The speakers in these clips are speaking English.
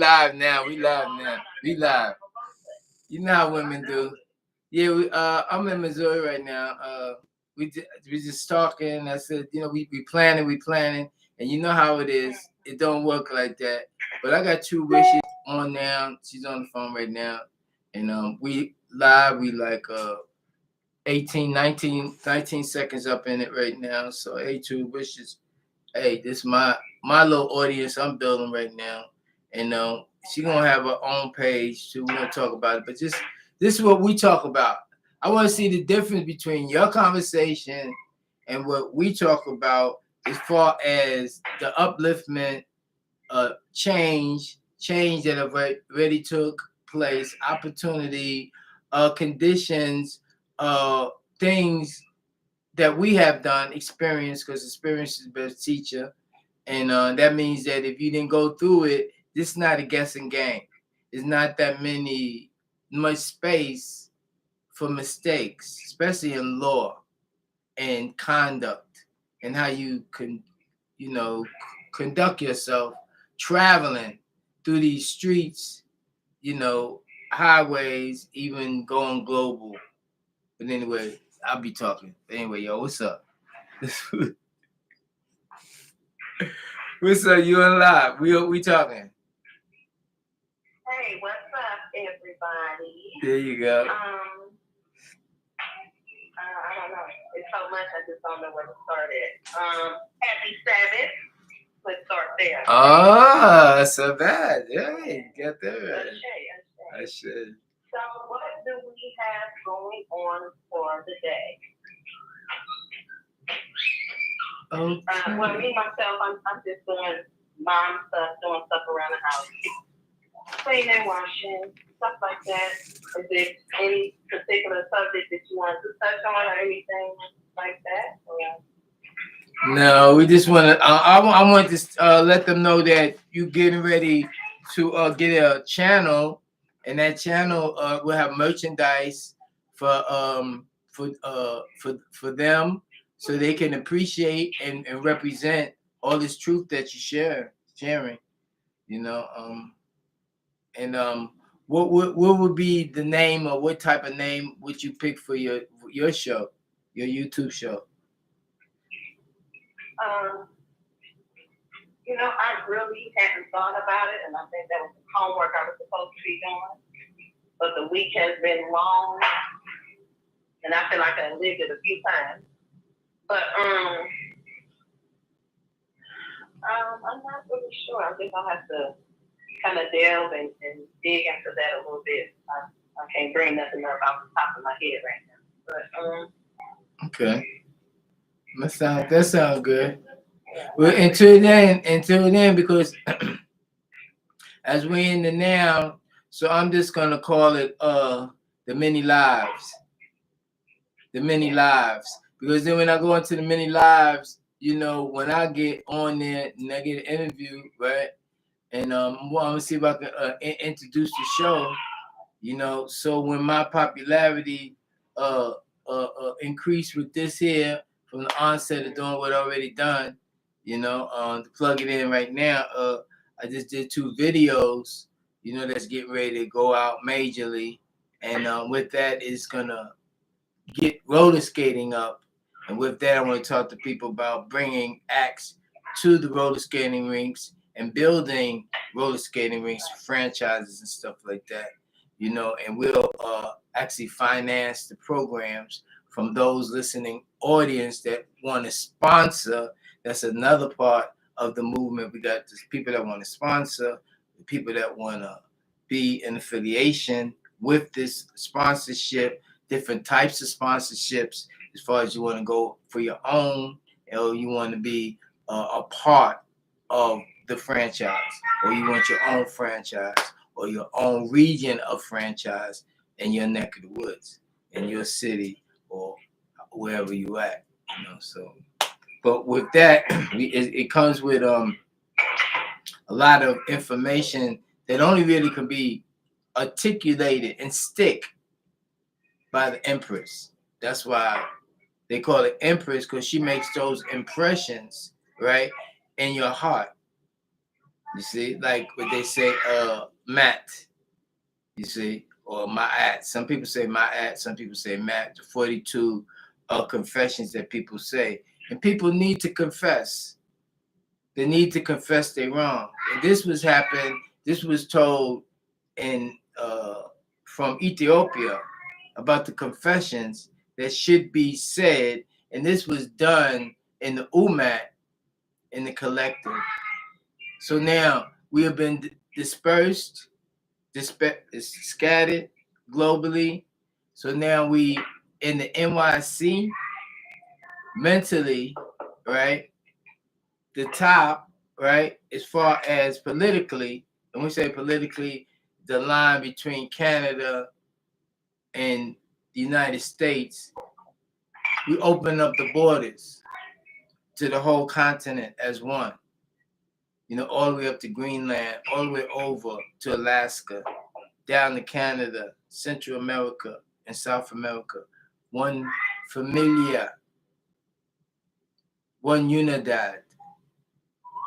Live now. We live now. We live. You know how women do. Yeah, I'm in Missouri right now. We just talking. I said, we planning, and you know how it is. It don't work like that. But I got two wishes on now. She's on the phone right now, and we live. We like 18, 19 seconds up in it right now. So hey, two wishes. Hey, this my little audience I'm building right now, and she gonna have her own page too. We're gonna talk about it, but just this is what we talk about. I want to see the difference between your conversation and what we talk about as far as the upliftment, change that have already took place, opportunity, conditions, things that we have done, experience, because experience is the best teacher. And that means that if you didn't go through it, this is not a guessing game. It's not that much space for mistakes, especially in law and conduct and how you can, conduct yourself traveling through these streets, highways, even going global. But anyway, I'll be talking. Anyway, yo, what's up? What's up? You on live? We talking? Hey, what's up, everybody? There you go. I don't know. It's so much. I just don't know where to start at. Happy Sabbath. Let's start there. Ah, so bad. Yeah, get there. I should. So, what do we have going on for the day? Okay. Well, me myself, I'm just doing mom stuff, doing stuff around the house, cleaning, washing, stuff like that. Is there any particular subject that you want to touch on or anything like that? Or? No, we just want to. I want to let them know that you getting ready to get a channel, and that channel will have merchandise for them, so they can appreciate and represent all this truth that you sharing. And what would be the name, or what type of name would you pick for your show, your YouTube show? I really hadn't thought about it, and I think that was the homework I was supposed to be doing. But the week has been long, and I feel like I lived it a few times. But I'm not really sure. I think I'll have to kind of delve and dig into that a little bit. I can't bring nothing up off the top of my head right now. But okay, that sounds good. Well, until then, because as we're in the now, so I'm just gonna call it the many lives. The many lives. Because then when I go into the many lives, when I get on there and I get an interview, right? And I'm gonna see if I can introduce the show, so when my popularity increase with this here from the onset of doing what I already done, to plug it in right now, I just did 2 videos, that's getting ready to go out majorly, and with that is gonna get roller skating up, and with that I want to talk to people about bringing acts to the roller skating rinks and building roller skating rinks franchises and stuff like that, and we'll actually finance the programs from those listening audience that want to sponsor. That's another part of the movement. We got just people that want to sponsor, people that want to be in affiliation with this sponsorship, different types of sponsorships, as far as you want to go for your own, or you want to be a part of the franchise, or you want your own franchise, or your own region of franchise in your neck of the woods, in your city, or wherever you at. So, but with that, it comes with a lot of information that only really can be articulated and stick by the Empress. That's why they call it Empress, because she makes those impressions, right, in your heart. You see, like what they say, Matt. You see, or Ma'at. Some people say Ma'at, some people say Matt. The 42 confessions that people say, and people need to confess. They need to confess they're wrong. And this was happened. This was told in from Ethiopia about the confessions that should be said, and this was done in the Umat, in the collective. So now we have been dispersed, scattered globally. So now we in the NYC mentally, right? The top, right? As far as politically, and we say politically, the line between Canada and the United States, we open up the borders to the whole continent as one. You know, all the way up to Greenland, all the way over to Alaska, down to Canada, Central America, and South America. One familia, one unidad,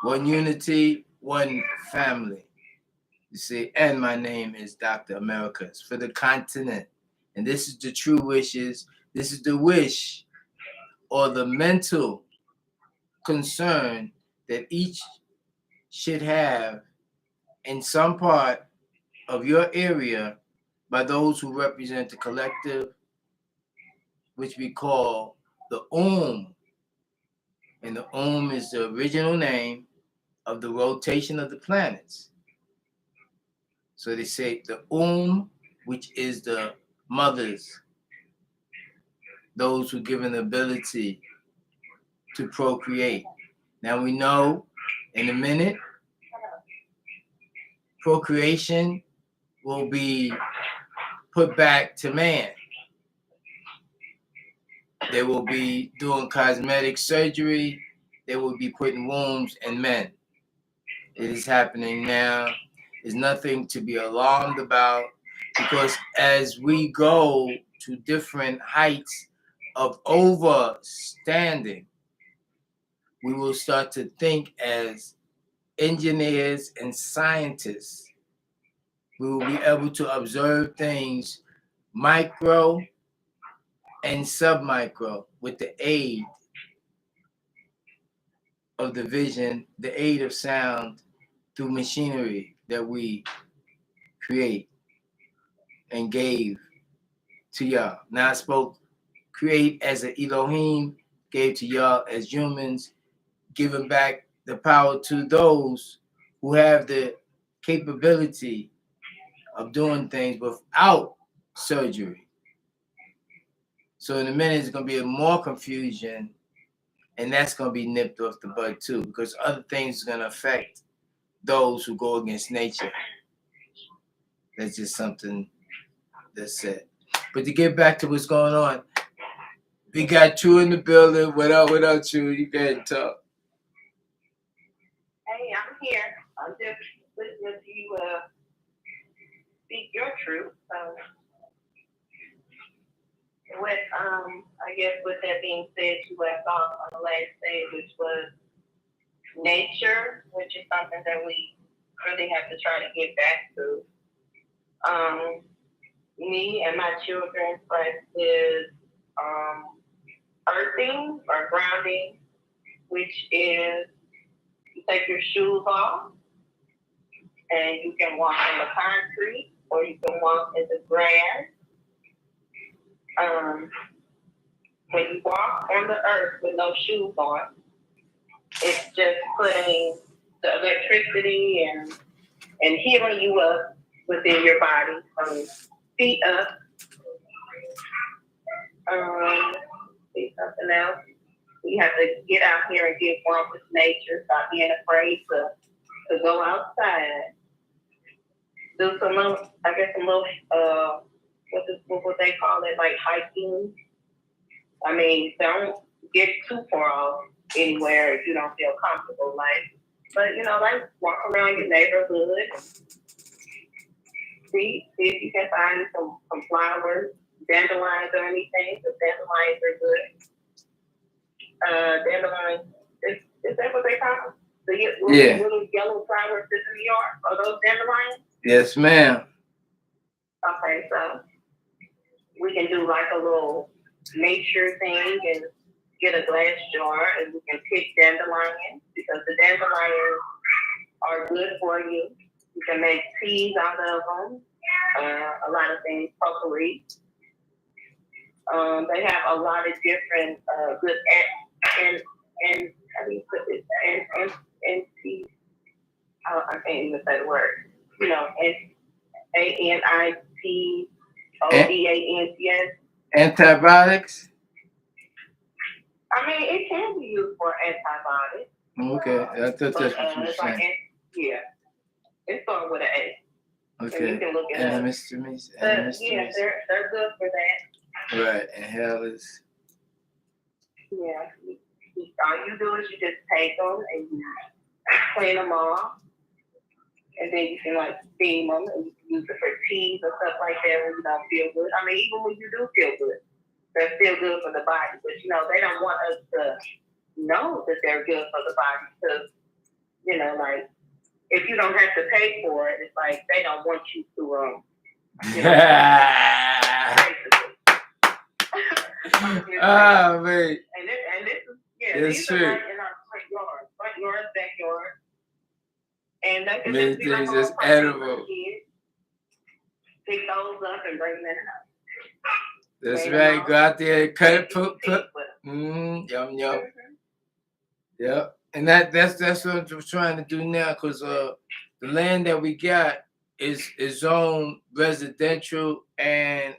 one unity, one family. You see, and my name is Dr. Americas for the continent. And this is the true wishes. This is the wish or the mental concern that each should have in some part of your area by those who represent the collective, which we call the And the is the original name of the rotation of the planets. So they say the which is the mothers, those who given the ability to procreate. Now we know in a minute, procreation will be put back to man. They will be doing cosmetic surgery. They will be putting wombs in men. It is happening now. There's nothing to be alarmed about because as we go to different heights of overstanding, we will start to think as engineers and scientists. We will be able to observe things micro and submicro with the aid of the vision, the aid of sound through machinery that we create and gave to y'all. Now I spoke create as an Elohim, gave to y'all as humans, giving back the power to those who have the capability of doing things without surgery. So in a minute, it's going to be more confusion, and that's going to be nipped off the bud too, because other things are going to affect those who go against nature. That's just something that's said. But to get back to what's going on, we got True in the building. What up, True? You can talk. Hey, I'm here. I'm just listening to you speak your truth. I guess with that being said, you left off on the last day, which was nature, which is something that we really have to try to get back to. Me and my children's practice earthing or grounding, which is you take your shoes off and you can walk on the concrete or you can walk in the grass. When you walk on the earth with no shoes on, it's just putting the electricity and healing you up within your body from feet up. See something else. You have to get out here and get one with nature. Stop being afraid to go outside. Do some little, what they call it, like hiking. I mean, don't get too far off anywhere if you don't feel comfortable. But walk around your neighborhood. See if you can find some flowers, dandelions or anything. The dandelions are good. Dandelions, is that what they call them? Yeah. little yellow flowers that's in the yard? Are those dandelions? Yes, ma'am. Okay, so we can do like a little nature thing and get a glass jar and we can pick dandelions because the dandelions are good for you. You can make teas out of them, a lot of things, potpourri. They have a lot of different good and how do you put this? And I can't even say the word. You know, ANITODANTS. Antibiotics. I mean, it can be used for antibiotics. Okay, I thought that's what you were it's saying. like, yeah, it's starting with an A. Okay. And you can look it up. Yeah, they're good for that. Right, inhalers. Yeah. All you do is you just take them and you clean them off. And then you can like steam them and you can use it for teas and stuff like that when you don't feel good. I mean, even when you do feel good, they're still good for the body. But you know, they don't want us to know that they're good for the body because, you know, like if you don't have to pay for it, it's like they don't want you to Oh man. And this is these are true. right in our front yard, backyard. And that can Many just be like things that's edible. Pick those up and bring them out. That's right. Go out there and cut it, put. Yum yum. Mm-hmm. Yep. And that's what I'm trying to do now, because the land that we got is zoned residential and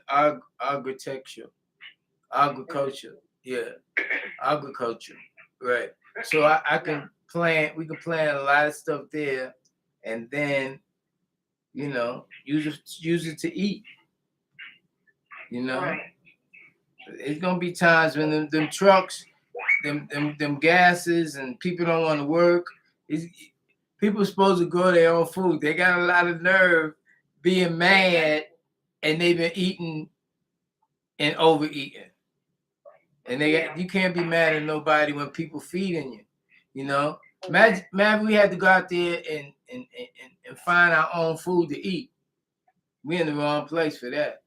agriculture. Yeah. Agriculture. Right. So I can plant, we can plant a lot of stuff there and then, you know, use it to eat. You know? Right. It's gonna be times when them trucks, them gases and people don't want to work. People are supposed to grow their own food. They got a lot of nerve being mad and they've been eating and overeating. And you can't be mad at nobody when people feeding you, you know. Imagine we had to go out there and find our own food to eat. We're in the wrong place for that.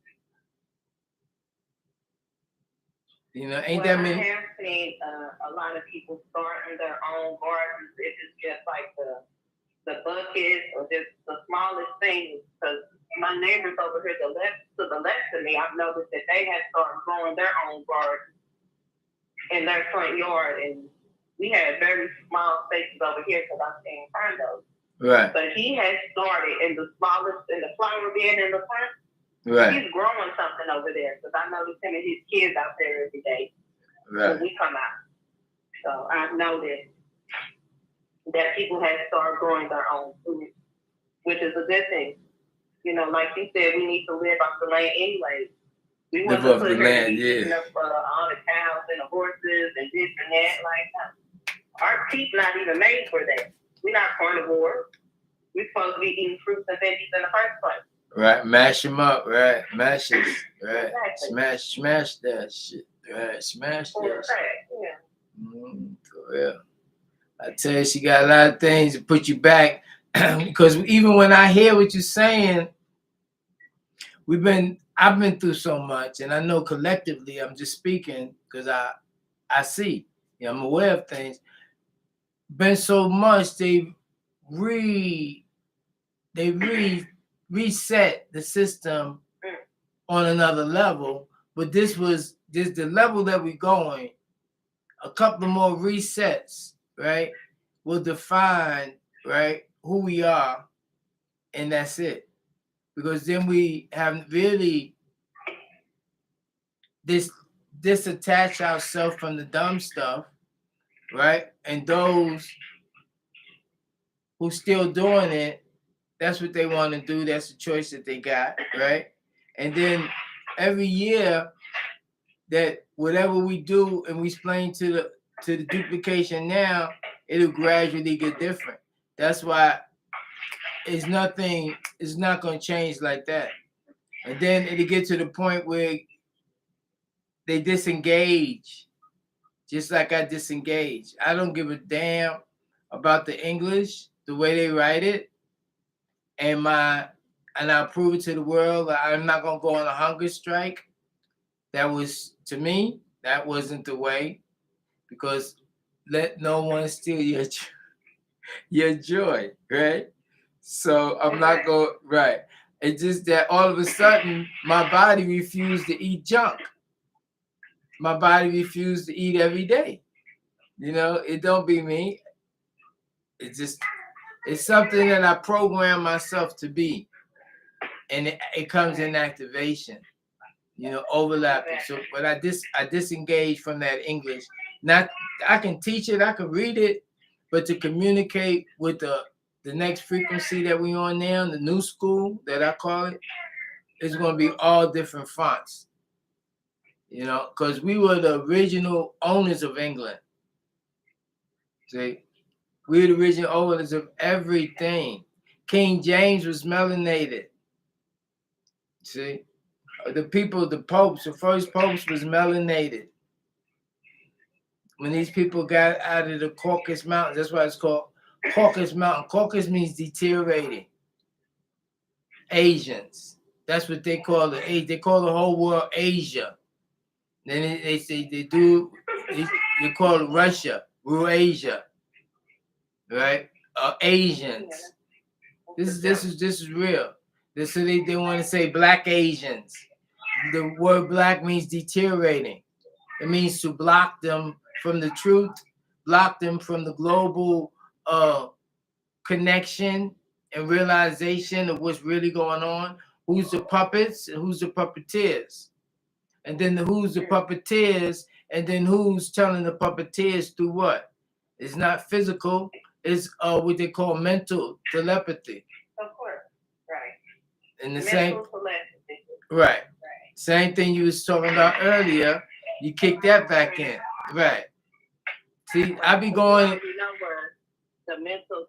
You know, ain't that many? I have seen a lot of people starting their own gardens. If it's just like the bucket or just the smallest things. Because my neighbors over here to the left of me, I've noticed that they have started growing their own garden in their front yard, and we had very small spaces over here because I'm staying in condos. Right. But he has started in the smallest, in the flower bed in the front. Right. He's growing something over there because I notice him and his kids out there every day when we come out. So I've noticed that people have started growing their own food, which is a good thing. You know, like you said, we need to live off the land anyway. We want to put enough for all the cows and the horses and this and that. Like, our teeth not even made for that. We're not carnivore. We're supposed to be eating fruits and veggies in the first place. Right, mash them up, right? Mash it, right? Exactly. Smash that shit, right? Smash that shit. Yeah. For real. I tell you, she got a lot of things to put you back. Because even when I hear what you're saying, I've been through so much, and I know collectively, I'm just speaking because I see, you know, I'm aware of things. Been so much, they reset the system on another level, but this the level that we're going. A couple more resets, right, will define, right, who we are, and that's it. Because then we have really disattach ourselves from the dumb stuff, right? And those who still doing it, that's what they want to do. That's the choice that they got, right? And then every year that whatever we do and we explain to the duplication now, it'll gradually get different. That's why it's not going to change like that. And then it'll get to the point where they disengage, just like I disengage. I don't give a damn about the English, the way they write it, and I'll prove it to the world. I'm not gonna go on a hunger strike. That was, to me, that wasn't the way, because let no one steal your joy, right? So I'm not going, right. It's just that all of a sudden my body refused to eat junk. My body refused to eat every day. You know, it don't be me. It's something that I program myself to be. And it comes in activation, you know, overlapping. So, but I disengage from that English. Not, I can teach it, I can read it, but to communicate with the next frequency that we on now, the new school that I call it, is going to be all different fonts. You know, because we were the original owners of England. See, we're the original owners of everything. King James was melanated. See, the people, the popes, the first popes was melanated. When these people got out of the Caucasus Mountains, that's why it's called Caucasus Mountain. Caucasus means deteriorating. Asians. That's what they call it. They call the whole world Asia. Then they say they call it Russia, Eurasia, right? Asians. This is real. So they want to say Black Asians. The word black means deteriorating. It means to block them from the truth, block them from the global connection and realization of what's really going on. Who's the puppets and who's the puppeteers? And then who's the puppeteers, and then who's telling the puppeteers through what? It's not physical, it's what they call mental telepathy. Of course, right. And the mental same telepathy. Right. Same thing you was talking about earlier. You kick that back in. Right. See, I be going. You know where the mental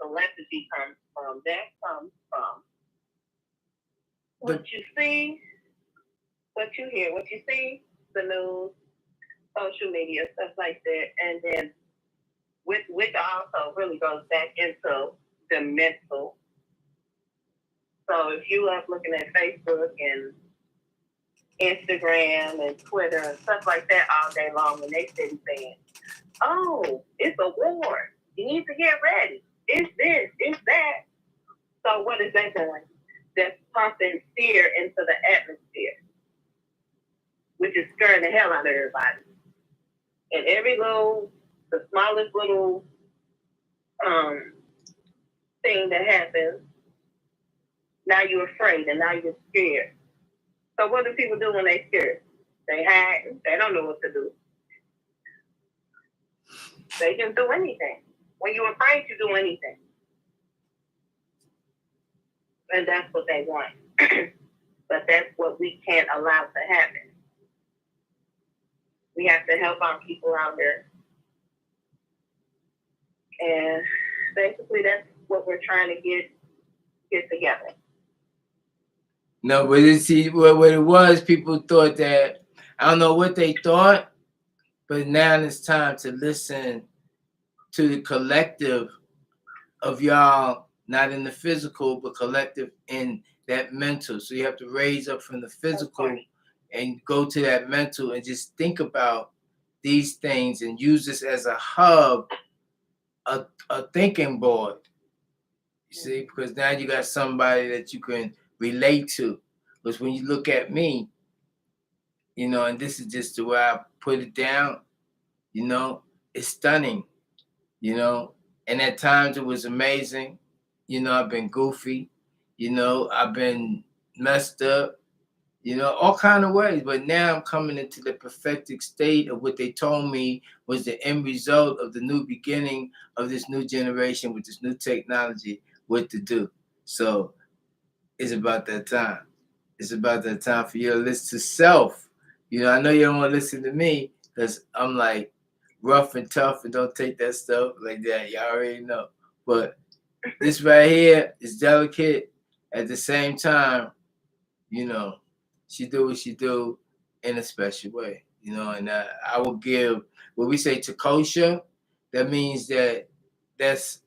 telepathy comes from. That comes from what you see, what you hear, what you see, the news, social media, stuff like that. And then which also really goes back into the mental. So if you are looking at Facebook and Instagram and Twitter and stuff like that all day long, when they sit saying, oh, it's a war, you need to get ready, it's this, it's that. So what is that doing? That's pumping fear into the atmosphere, which is scaring the hell out of everybody. And the smallest little thing that happens, now you're afraid and now you're scared. So what do people do when they're scared? They hide. They don't know what to do. They can do anything. When you're afraid, you do anything. And that's what they want. But that's what we can't allow to happen. We have to help our people out there. And basically that's what we're trying to get together. No, but what it was, people thought that, I don't know what they thought, but now it's time to listen to the collective of y'all, not in the physical, but collective in that mental. So you have to raise up from the physical and go to that mental and just think about these things and use this as a hub, a thinking board. You see, because now you got somebody that you can relate to. Because when you look at me, you know, and this is just the way I put it down, you know, it's stunning, you know, and at times it was amazing. You know, I've been goofy, you know, I've been messed up, you know, all kind of ways. But now I'm coming into the perfected state of what they told me was the end result of the new beginning of this new generation with this new technology, what to do. So it's about that time. It's about that time for you to listen to self. You know, I know you don't want to listen to me because I'm like rough and tough and don't take that stuff like that. Y'all already know. But this right here is delicate. At the same time, you know, she do what she do in a special way. You know, and I will give, when we say Takosha, that means that that's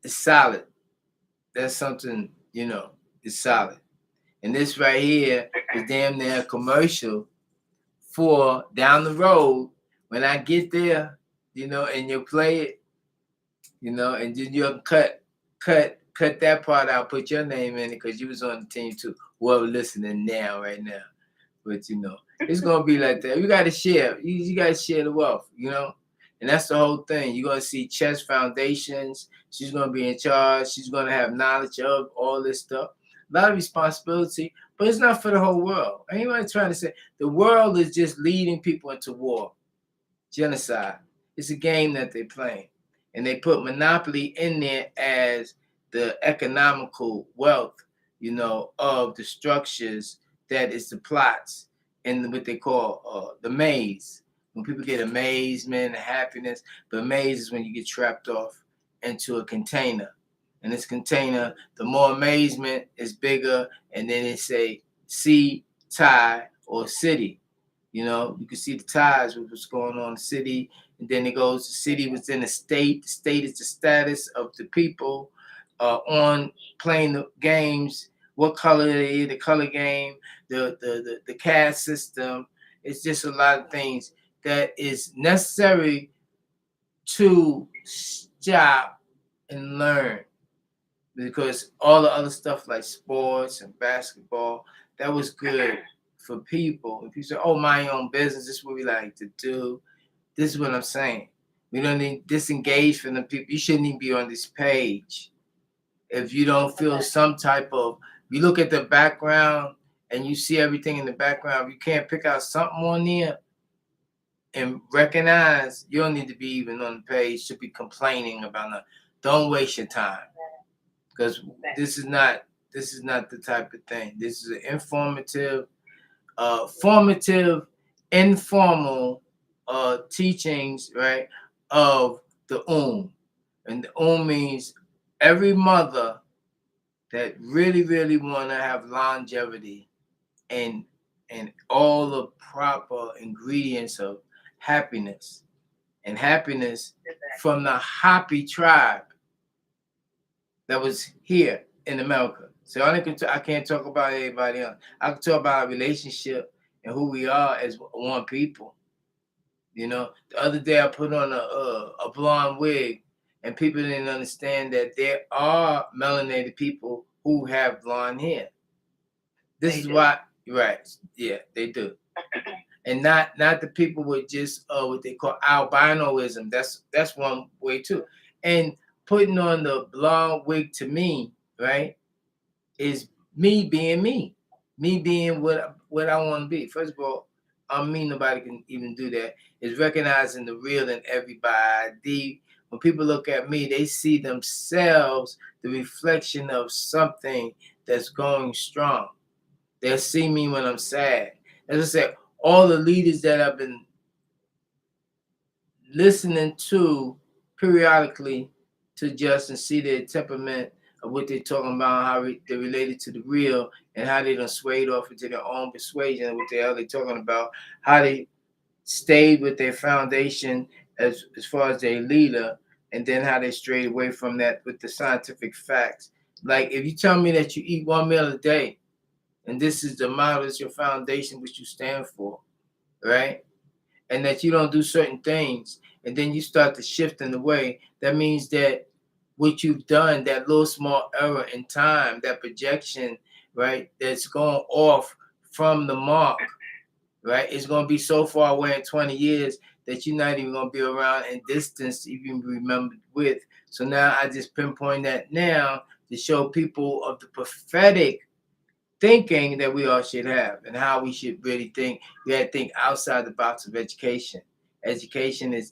it's solid. That's something, it's solid. And this right here is damn near a commercial for down the road when I get there, and you play it, and then you'll cut that part out, put your name in it because you was on the team too. Whoever listening now, right now. But it's gonna be like that. You gotta share. You gotta share the wealth, And that's the whole thing. You're gonna see Chess Foundations. She's gonna be in charge. She's gonna have knowledge of all this stuff. A lot of responsibility, but it's not for the whole world. Anybody trying to say the world is just leading people into war, genocide. It's a game that they're playing. And they put monopoly in there as the economical wealth, of the structures that is the plots and what they call the maze. When people get amazement and happiness, but maze is when you get trapped off into a container. And this container, the more amazement is bigger, and then it say sea, tie, or city. You can see the ties with what's going on in the city, and then it goes, the city within the state. The state is the status of the people on playing the games, what color they are, the color game, the caste system. It's just a lot of things that is necessary to stop and learn, because all the other stuff like sports and basketball, that was good for people. If you say, oh, my own business, this is what we like to do. This is what I'm saying. We don't need disengage from the people. You shouldn't even be on this page if you don't feel some type of, you look at the background and you see everything in the background, you can't pick out something on there and recognize, you don't need to be even on the page to be complaining about nothing. Don't waste your time, because this is not the type of thing. This is an informative, formative, informal teachings, right, of the and the means every mother that really, really want to have longevity and all the proper ingredients of happiness, and happiness from the Hopi tribe that was here in America. So I can't talk about anybody else. I can talk about our relationship and who we are as one people. The other day I put on a blonde wig, and people didn't understand that there are melanated people who have blonde hair. This is why, right? Yeah, they do, and not the people with just what they call albinoism. That's one way too. And putting on the blonde wig to me, right, is me being me being what I want to be. First of all, nobody can even do that. Is recognizing the real in everybody. When people look at me, they see themselves, the reflection of something that's going strong. They'll see me when I'm sad. As I said, all the leaders that I've been listening to periodically to just and see their temperament of what they're talking about, how they're related to the real, and how they done swayed off into their own persuasion, what the hell they talking about, how they stayed with their foundation as far as their leader, and then how they strayed away from that with the scientific facts. Like if you tell me that you eat one meal a day, and this is the model, it's your foundation, which you stand for, right? And that you don't do certain things, and then you start to shift in the way, that means that what you've done, that little small error in time, that projection, right, that's going off from the mark, right, it's going to be so far away in 20 years that you're not even going to be around in distance to even be remembered with. So now I just pinpoint that now to show people of the prophetic thinking that we all should have, and how we should really think. We had to think outside the box of education. Education is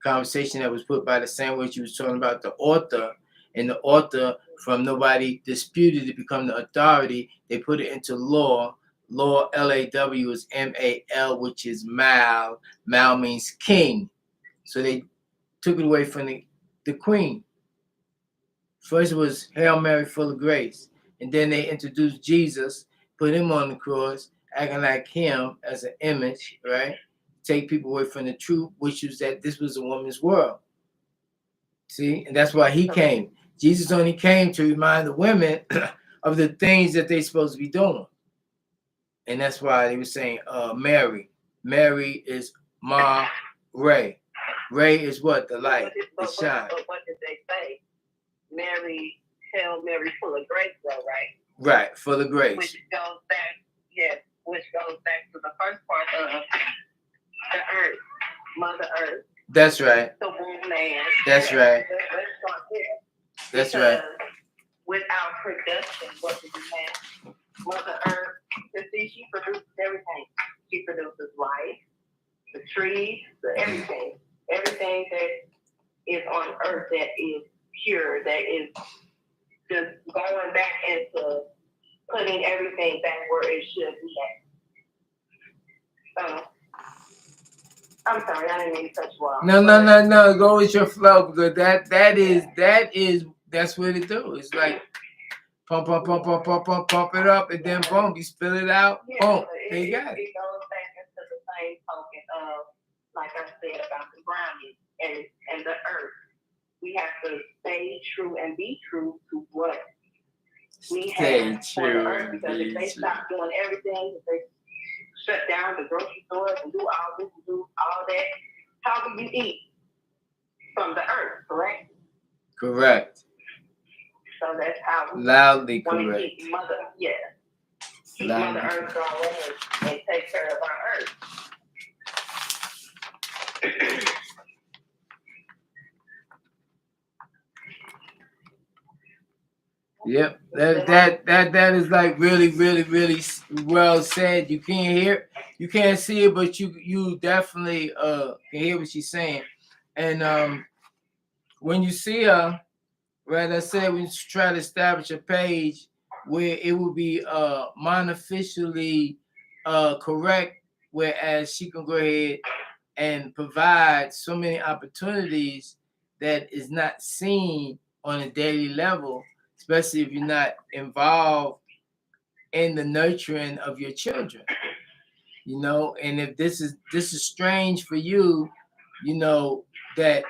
conversation that was put by the same way you was talking about the author, and the author from nobody disputed to become the authority. They put it into law. Law, L-A-W, is M-A-L, which is Mal. Mal means king. So they took it away from the queen. First it was Hail Mary, full of grace. And then they introduced Jesus, put him on the cross, acting like him as an image, right? Take people away from the truth, which was that this was a woman's world. See, and that's why he came. Jesus only came to remind the women of the things that they're supposed to be doing. And that's why they were saying Mary. Mary is Ma Ray. Ray is what? The light, the shine. But what did they say? Mary, Hail Mary, full of grace, though, right? Right, full of grace. Which goes back, yes, which goes back to the first part of the earth, Mother Earth. That's right. The womb man. That's right. Let's start there. That's because right. Without production, what do we have? Mother Earth, you see, she produces everything. She produces life, the trees, everything. Everything that is on earth that is pure, that is just going back into putting everything back where it should be at. I'm sorry, I didn't mean to cut you off. No. Go with your flow, because that's what it do. It's like pump it up, and then boom, you spill it out. Boom, there you got it. It goes back into the same token of, like I said, about the grounding and the earth. We have to stay true and be true to what we have for the earth. Because if they stop doing everything, if they shut down the grocery stores and do all this and do all that, how will you eat from the earth, correct? Correct. So that's how we Loudly want to correct. keep Mother, keep Loudly Mother Earth going and take care of our earth. Yep, that is like really well said. You can't hear, you can't see it, but you definitely can hear what she's saying. And when you see her, right, I said we try to establish a page where it will be monoficially correct, whereas she can go ahead and provide so many opportunities that is not seen on a daily level, especially if you're not involved in the nurturing of your children, and if this is strange for you, that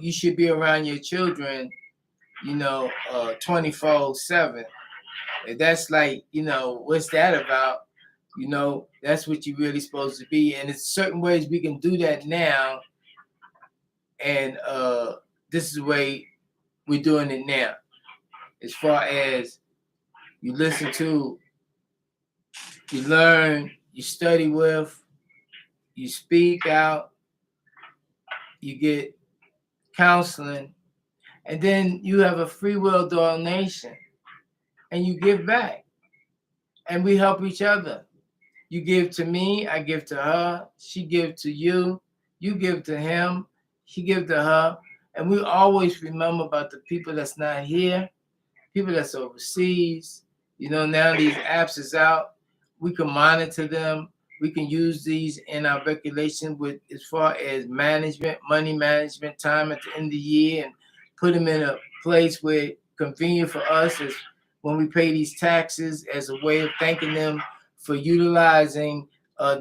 you should be around your children 24/7. If that's like, what's that about? That's what you're really supposed to be. And it's certain ways we can do that now. And this is the way we're doing it now. As far as you listen to, you learn, you study with, you speak out, you get counseling, and then you have a free will donation, and you give back, and we help each other. You give to me, I give to her, she give to you, you give to him, she give to her, and we always remember about the people that's not here, people that's overseas. Now these apps is out, we can monitor them. We can use these in our regulation with as far as management, money management, time at the end of the year, and put them in a place where it's convenient for us as when we pay these taxes, as a way of thanking them for utilizing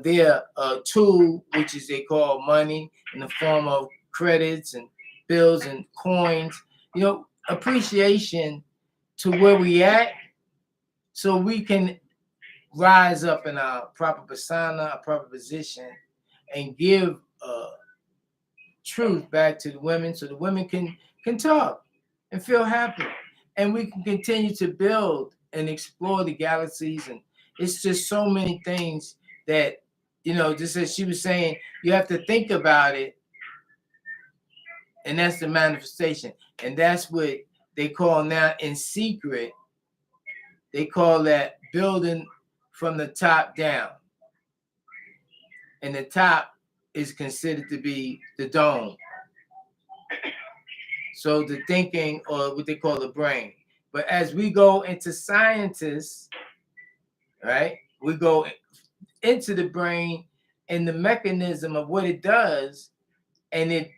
their tool, which is they call money, in the form of credits and bills and coins. Appreciation to where we at, so we can rise up in our proper persona, our proper position, and give truth back to the women, so the women can talk and feel happy, and we can continue to build and explore the galaxies. And it's just so many things that, just as she was saying, you have to think about it, and that's the manifestation. And that's what they call now in secret, they call that building from the top down. And the top is considered to be the dome. So the thinking, or what they call the brain. But as we go into scientists, right, we go into the brain and the mechanism of what it does, and it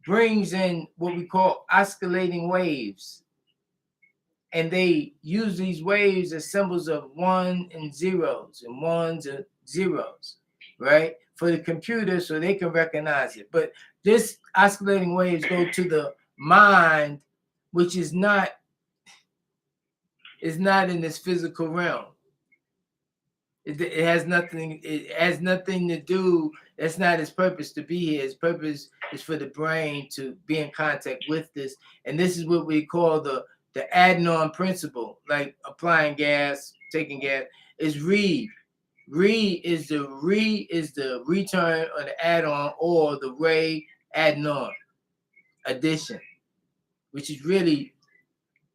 brings in what we call oscillating waves. And they use these waves as symbols of ones and zeros, right? For the computer, so they can recognize it. But this oscillating waves go to the mind, which is not in this physical realm. It has nothing. It has nothing to do. That's not his purpose to be here. His purpose is for the brain to be in contact with this, and this is what we call the add-on principle, like applying gas, taking gas. Is read. Read is the return on the add-on, or the ray adding on addition, which is really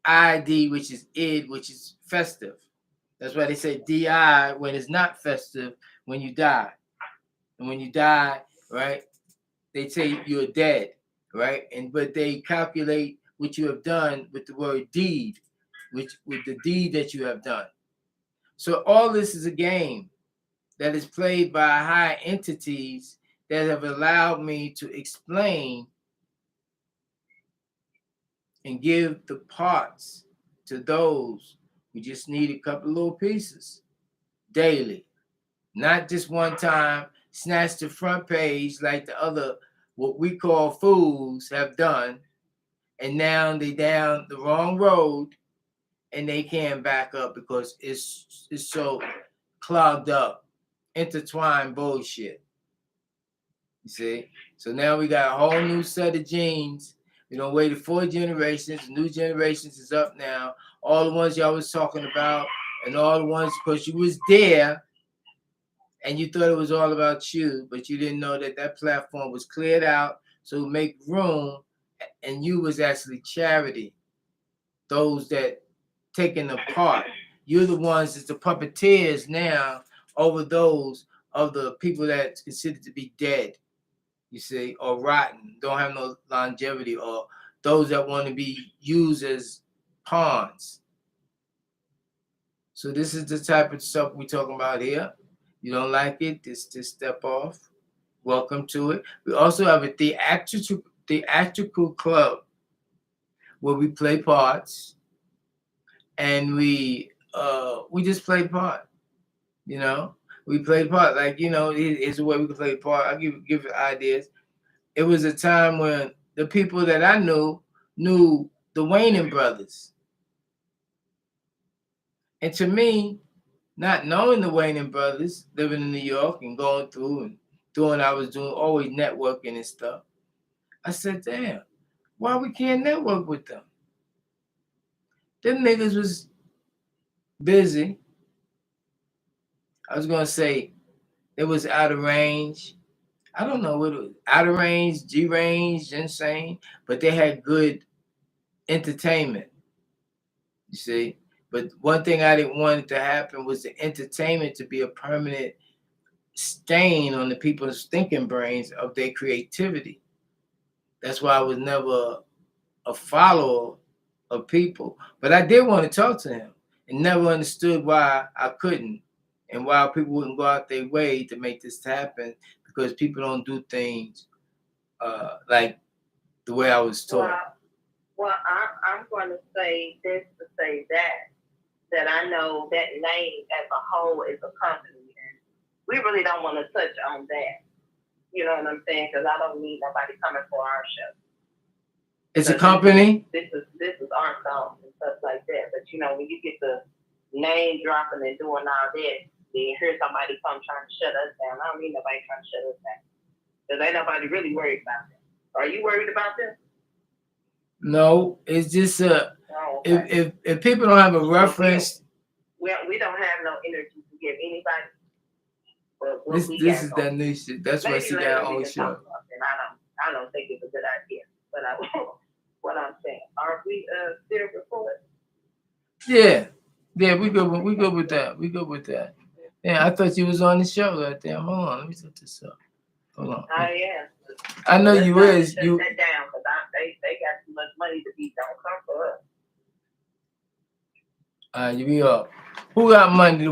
ID, which is id, which is festive. That's why they say DI when it's not festive, when you die. And when you die, right, they say you're dead, right? But they calculate what you have done with the word deed, which with the deed that you have done. So all this is a game that is played by high entities that have allowed me to explain and give the parts to those who just need a couple little pieces daily, not just one time, snatch the front page like the other, what we call fools have done, and now they down the wrong road and they can't back up because it's so clogged up, intertwined bullshit. You see? So now we got a whole new set of genes. We don't waited 4 generations. New generations is up now. All the ones y'all was talking about, and all the ones because you was there and you thought it was all about you, but you didn't know that that platform was cleared out so make room, and you was actually charity. Those that taking the part. You're the ones that's the puppeteers now over those of the people that's considered to be dead, you see, or rotten, don't have no longevity, or those that want to be used as pawns. So this is the type of stuff we're talking about here. You don't like it, just step off. Welcome to it. We also have a theatrical club where we play parts, and we just play part. You know, we play part. Like, you know, it's a way we can play part. I'll give you ideas. It was a time when the people that I knew the Wayans brothers. And to me, not knowing the Wayans brothers, living in New York and going through and doing, I was doing always networking and stuff. I said, damn, why we can't network with them? Them niggas was busy. I was gonna say it was out of range. I don't know what it was. Out of range, G range, insane, but they had good entertainment. You see? But one thing I didn't want it to happen was the entertainment to be a permanent stain on the people's thinking brains of their creativity. That's why I was never a follower of people. But I did want to talk to him and never understood why I couldn't and why people wouldn't go out their way to make this happen, because people don't do things like the way I was taught. Well, I'm going to say this to say that I know that name as a whole is a company, and we really don't want to touch on that. You know what I'm saying? Because I don't need nobody coming for our show. It's a company. This is our song and stuff like that. But you know, when you get the name dropping and doing all that, then hear somebody come trying to shut us down. I don't need nobody trying to shut us down. Because ain't nobody really worried about them. Are you worried about them? No, it's just okay. If people don't have a reference, we don't have no energy to give anybody. This is that new shit. That's why she got her own show. And I don't think it's a good idea. But what I'm saying, are we still recording? Yeah, we good with that. We good with that. Yeah, I thought you was on the show right there. Hold on, let me set this up. Hold on. I am. I know you is. You shut that down because they got too much money to be. Don't come for us. You be up. Who got money?